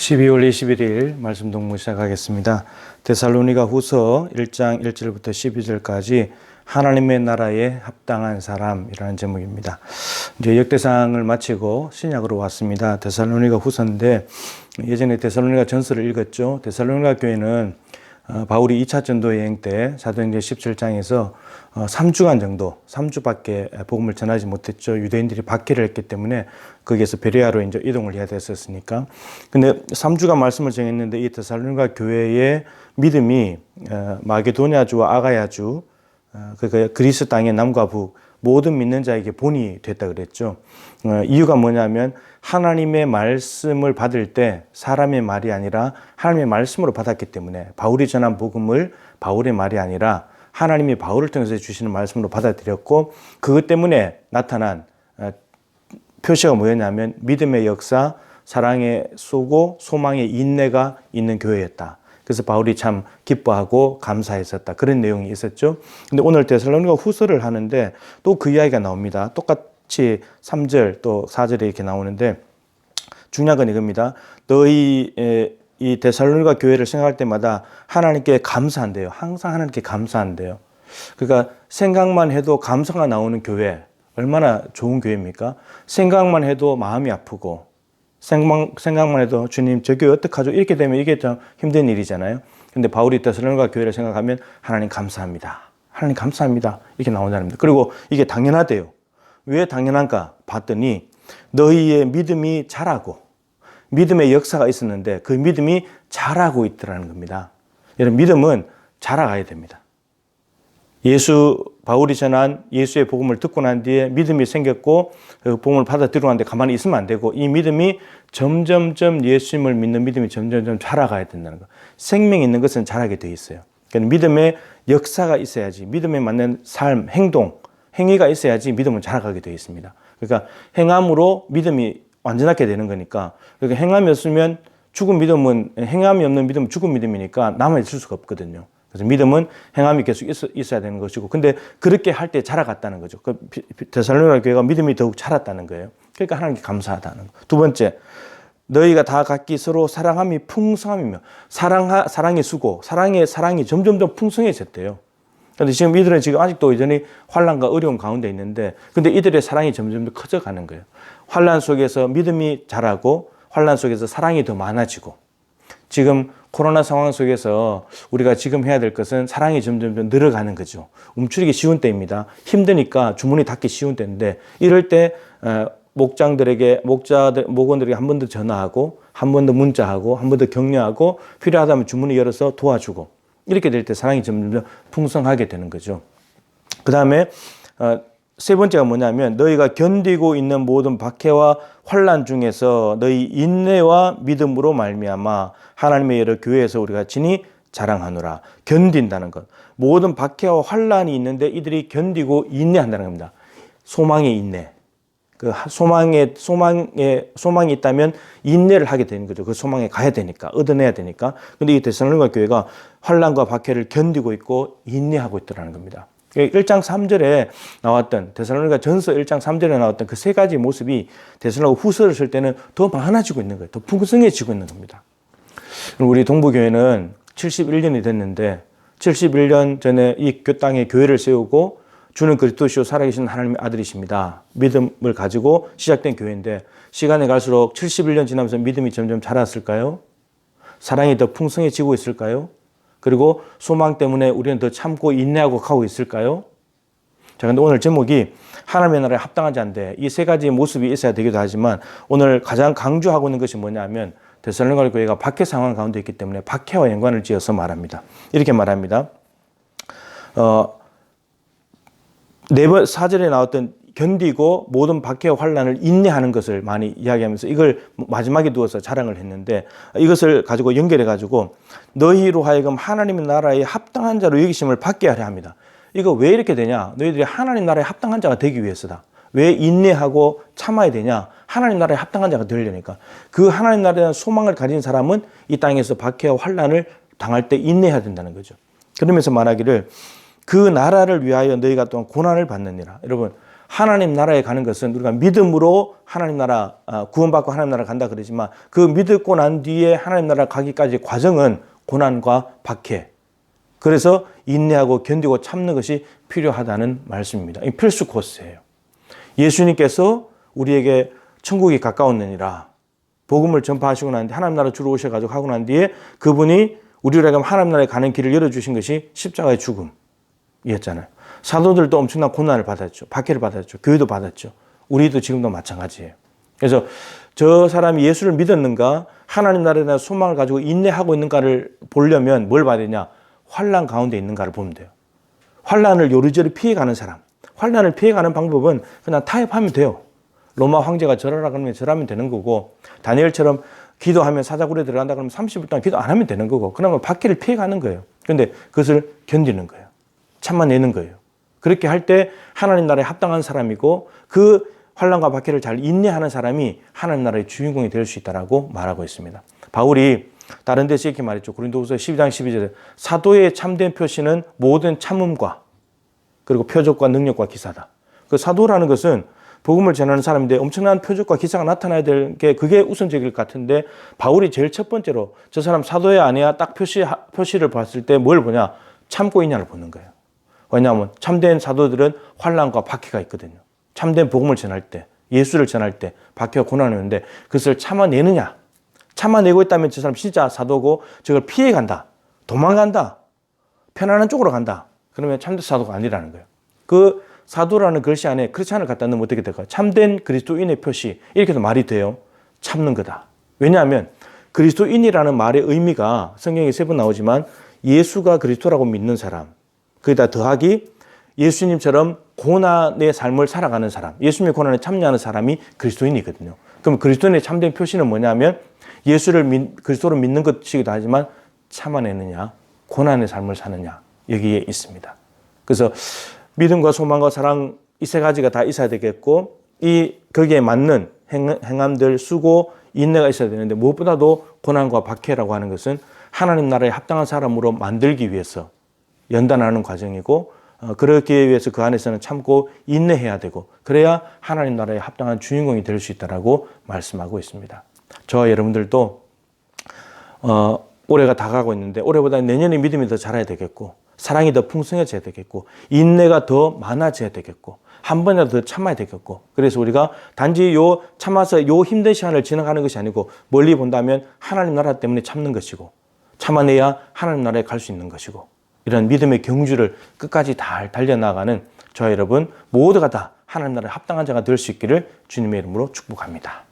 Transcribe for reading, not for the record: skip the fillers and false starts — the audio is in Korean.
12월 21일 말씀 동무 시작하겠습니다. 데살로니가 후서 1장 1절부터 12절까지 하나님의 나라에 합당한 사람이라는 제목입니다. 이제 역대상을 마치고 신약으로 왔습니다. 데살로니가 후서인데 예전에 데살로니가 전서를 읽었죠. 데살로니가 교회는 바울이 2차 전도 여행 때 사도행전 17장에서 3주간 정도, 3주밖에 복음을 전하지 못했죠. 유대인들이 박해를 했기 때문에 거기에서 베레아로 이제 이동을 해야 됐었으니까. 근데 3주간 말씀을 정했는데 이 데살로니가 교회의 믿음이 마게도냐주와 아가야주, 그러니까 그리스 땅의 남과 북 모든 믿는 자에게 본이 됐다 그랬죠. 이유가 뭐냐면 하나님의 말씀을 받을 때 사람의 말이 아니라 하나님의 말씀으로 받았기 때문에 바울이 전한 복음을 바울의 말이 아니라 하나님이 바울을 통해서 주시는 말씀으로 받아들였고 그것 때문에 나타난 표시가 뭐였냐면 믿음의 역사, 사랑의 쏘고 소망의 인내가 있는 교회였다. 그래서 바울이 참 기뻐하고 감사했었다. 그런 내용이 있었죠. 근데 오늘 데살로니가 후서를 하는데 또 그 이야기가 나옵니다. 똑같이 3절 또 4절에 이렇게 나오는데 중요한 건 이겁니다. 너희 이 데살로니가 교회를 생각할 때마다 하나님께 감사한대요. 항상 하나님께 감사한대요. 그러니까 생각만 해도 감사가 나오는 교회 얼마나 좋은 교회입니까? 생각만 해도 마음이 아프고 생각만 해도 주님 저 교회 어떡하죠? 이렇게 되면 이게 좀 힘든 일이잖아요. 근데 바울이 데살로니가 교회를 생각하면 하나님 감사합니다. 하나님 감사합니다. 이렇게 나온다는 겁니다. 그리고 이게 당연하대요. 왜 당연한가 봤더니 너희의 믿음이 자라고 믿음의 역사가 있었는데 그 믿음이 자라고 있더라는 겁니다. 여러분 믿음은 자라가야 됩니다. 바울이 전한 예수의 복음을 듣고 난 뒤에 믿음이 생겼고 그 복음을 받아들여왔는데 가만히 있으면 안 되고 이 믿음이 점점점 예수님을 믿는 믿음이 점점점 자라가야 된다는 거. 생명이 있는 것은 자라게 돼 있어요. 그러니까 믿음의 역사가 있어야지 믿음에 맞는 삶, 행동, 행위가 있어야지 믿음은 자라가게 돼 있습니다. 그러니까 행함으로 믿음이 완전하게 되는 거니까 그러니까 행함이 없으면 죽은 믿음은 행함이 없는 믿음은 죽은 믿음이니까 남아있을 수가 없거든요. 그래서 믿음은 행함이 계속 있어야 되는 것이고 근데 그렇게 할 때 자라갔다는 거죠. 그 데살로니가 교회가 믿음이 더욱 자랐다는 거예요. 그러니까 하나님께 감사하다는 거. 두 번째, 너희가 다 각기 서로 사랑함이 풍성함이며 사랑의 수고, 사랑이 점점점 풍성해졌대요. 그런데 지금 이들은 지금 아직도 여전히 환난과 어려움 가운데 있는데 근데 이들의 사랑이 점점 더 커져가는 거예요. 환난 속에서 믿음이 자라고 환난 속에서 사랑이 더 많아지고 지금 코로나 상황 속에서 우리가 지금 해야 될 것은 사랑이 점점 늘어가는 거죠. 움츠리기 쉬운 때입니다. 힘드니까 주문이 닫기 쉬운 때인데 이럴 때 목원들에게 한 번 더 전화하고 한 번 더 문자하고 한 번 더 격려하고 필요하다면 주문을 열어서 도와주고 이렇게 될 때 사랑이 점점 풍성하게 되는 거죠. 그 다음에 세 번째가 뭐냐면 너희가 견디고 있는 모든 박해와 환난 중에서 너희 인내와 믿음으로 말미암아 하나님의 여러 교회에서 우리가 친히 자랑하노라. 견딘다는 것. 모든 박해와 환난이 있는데 이들이 견디고 인내한다는 겁니다. 소망의 인내. 그 소망이 있다면 인내를 하게 되는 거죠. 그 소망에 가야 되니까, 얻어내야 되니까. 근데 이 데살로니가 교회가 환난과 박해를 견디고 있고 인내하고 있더라는 겁니다. 1장 3절에 나왔던 데살로니가 전서 1장 3절에 나왔던 그 세 가지 모습이 데살로니가 후서를 쓸 때는 더 많아지고 있는 거예요. 더 풍성해지고 있는 겁니다. 우리 동부교회는 71년이 됐는데 71년 전에 이 땅에 교회를 세우고 주는 그리스도시요 살아계신 하나님의 아들이십니다. 믿음을 가지고 시작된 교회인데 시간이 갈수록 71년 지나면서 믿음이 점점 자랐을까요? 사랑이 더 풍성해지고 있을까요? 그리고 소망 때문에 우리는 더 참고 인내하고 가고 있을까요? 자, 근데 오늘 제목이 하나님의 나라에 합당하지 않되 이 세 가지 모습이 있어야 되기도 하지만 오늘 가장 강조하고 있는 것이 뭐냐면 데살로니가 교회가 박해 상황 가운데 있기 때문에 박해와 연관을 지어서 말합니다. 이렇게 말합니다. 4절에 나왔던 견디고 모든 박해와 환난을 인내하는 것을 많이 이야기하면서 이걸 마지막에 두어서 자랑을 했는데 이것을 가지고 연결해 가지고 너희로 하여금 하나님의 나라에 합당한 자로 여기심을 받게 하려 합니다. 이거 왜 이렇게 되냐? 너희들이 하나님 나라에 합당한 자가 되기 위해서다. 왜 인내하고 참아야 되냐? 하나님 나라에 합당한 자가 되려니까. 그 하나님 나라에 대한 소망을 가진 사람은 이 땅에서 박해와 환난을 당할 때 인내해야 된다는 거죠. 그러면서 말하기를 그 나라를 위하여 너희가 또한 고난을 받느니라. 여러분 하나님 나라에 가는 것은 우리가 믿음으로 하나님 나라, 구원받고 하나님 나라 간다 그러지만 그 믿고 난 뒤에 하나님 나라 가기까지 과정은 고난과 박해. 그래서 인내하고 견디고 참는 것이 필요하다는 말씀입니다. 이 필수 코스예요. 예수님께서 우리에게 천국이 가까웠느니라 복음을 전파하시고 난 뒤에 하나님 나라 주로 오셔가지고 하고 난 뒤에 그분이 우리에게 하나님 나라에 가는 길을 열어주신 것이 십자가의 죽음이었잖아요. 사도들도 엄청난 고난을 받았죠. 박해를 받았죠. 교회도 받았죠. 우리도 지금도 마찬가지예요. 그래서 저 사람이 예수를 믿었는가 하나님 나라에 대한 소망을 가지고 인내하고 있는가를 보려면 뭘 봐야 되냐. 환난 가운데 있는가를 보면 돼요. 환난을 요리조리 피해가는 사람. 환난을 피해가는 방법은 그냥 타협하면 돼요. 로마 황제가 절하라 그러면 절하면 되는 거고 다니엘처럼 기도하면 사자굴에 들어간다 그러면 30일 동안 기도 안 하면 되는 거고 그러면 박해를 피해가는 거예요. 그런데 그것을 견디는 거예요. 참아내는 거예요. 그렇게 할 때 하나님 나라에 합당한 사람이고 그 환난과 박해를 잘 인내하는 사람이 하나님 나라의 주인공이 될 수 있다라고 말하고 있습니다. 바울이 다른 데서 이렇게 말했죠. 고린도후서 12장 12절에 사도의 참된 표시는 모든 참음과 그리고 표적과 능력과 기사다. 그 사도라는 것은 복음을 전하는 사람인데 엄청난 표적과 기사가 나타나야 될 게 그게 우선적일 것 같은데 바울이 제일 첫 번째로 저 사람 사도의 아니야 딱 표시를 봤을 때 뭘 보냐? 참고 있냐를 보는 거예요. 왜냐하면 참된 사도들은 환난과 박해가 있거든요. 참된 복음을 전할 때 예수를 전할 때 박해와 고난이 오는데 그것을 참아내느냐. 참아내고 있다면 저 사람 진짜 사도고 저걸 피해간다. 도망간다. 편안한 쪽으로 간다. 그러면 참된 사도가 아니라는 거예요. 그 사도라는 글씨 안에 크리스찬을 갖다 넣으면 어떻게 될까요? 참된 그리스도인의 표시. 이렇게도 말이 돼요. 참는 거다. 왜냐하면 그리스도인이라는 말의 의미가 성경에 3번 나오지만 예수가 그리스도라고 믿는 사람. 거기다 더하기 예수님처럼 고난의 삶을 살아가는 사람. 예수님의 고난에 참여하는 사람이 그리스도인이거든요. 그럼 그리스도인의 참된 표시는 뭐냐면 예수를 그리스도로 믿는 것이기도 하지만 참아내느냐, 고난의 삶을 사느냐 여기에 있습니다. 그래서 믿음과 소망과 사랑 이 3가지가 다 있어야 되겠고 거기에 맞는 행함들, 수고, 인내가 있어야 되는데 무엇보다도 고난과 박해라고 하는 것은 하나님 나라에 합당한 사람으로 만들기 위해서 연단하는 과정이고 그렇기 위해서 그 안에서는 참고 인내해야 되고 그래야 하나님 나라에 합당한 주인공이 될 수 있다라고 말씀하고 있습니다. 저와 여러분들도 올해가 다가가고 있는데 올해보다 내년에 믿음이 더 자라야 되겠고 사랑이 더 풍성해져야 되겠고 인내가 더 많아져야 되겠고 한 번이라도 더 참아야 되겠고 그래서 우리가 단지 참아서 힘든 시간을 지나가는 것이 아니고 멀리 본다면 하나님 나라 때문에 참는 것이고 참아내야 하나님 나라에 갈 수 있는 것이고 이런 믿음의 경주를 끝까지 다 달려나가는 저와 여러분 모두가 다 하나님 나라에 합당한 자가 될 수 있기를 주님의 이름으로 축복합니다.